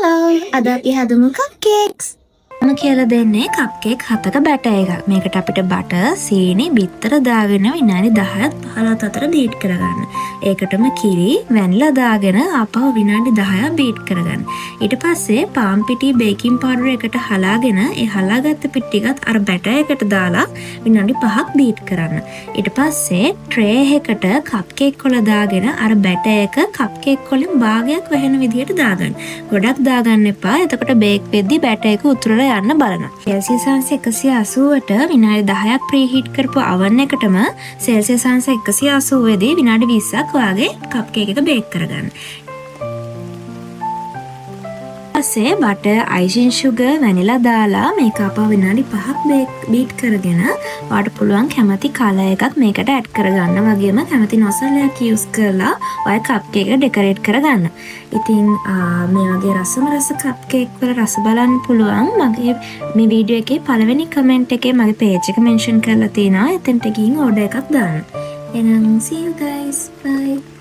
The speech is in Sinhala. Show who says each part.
Speaker 1: Hello! අද අපි හදමු cupcakes. මම කියලා දෙන්නේ cupcake 7ක බැටර් එකක්. මේකට අපිට බටර්, සීනි, බිත්තර දාගෙන විනාඩි 10ක් 15ක් අතර බීට් කරගන්න. ඒකටම කිරි, වැනිලා දාගෙන ආපහු විනාඩි 10ක් බීට් කරගන්න. ඊට පස්සේ පාන් පිටි බේකින් පවුඩර් එකට හලාගෙන ඒ හලාගත්ත පිටි ටිකත් අර බැටර් එකට දාලා විනාඩි 5ක් බීට් කරන්න. ඊට පස්සේ ට්‍රේ එකකට cupcake කොළ දාගෙන අර බැටර් එක cupcake කොළෙන් භාගයක් වැහෙන විදිහට දාගන්න. ගොඩක් දාගන්න එපා. එතකොට බේක් වෙද්දි බැටර් එක උතුරලා යන්න බලන්න. සෙල්සියස් අංශ 180ට විනාඩි 10ක් ප්‍රීහීට් කරපු oven එකටම සෙල්සියස් අංශ 180 දී විනාඩි 20ක් වාගේ cupcake එක බේක් කරගන්න. පස්සේ බටර්, icing sugar, vanilla දාලා මේක අපව විනාඩි 5ක් බීට් කරගෙන ඔයාලට පුළුවන් කැමති කලර් එකක් මේකට ඇඩ් කරගන්න. වගේම කැමති nozzle එකක් use කරලා ඔය cupcake එක ඩෙකොරේට් කරගන්න. ඉතින් මේ වගේ රස cupcake වල රස බලන්න පුළුවන්. මගේ මේ වීඩියෝ එකේ පළවෙනි කමෙන්ට් එකේ මගේ page එක mention කරලා තියෙනවා. එතනට ගිහින් order එකක් දාන්න. එහෙනම් see you guys. Bye.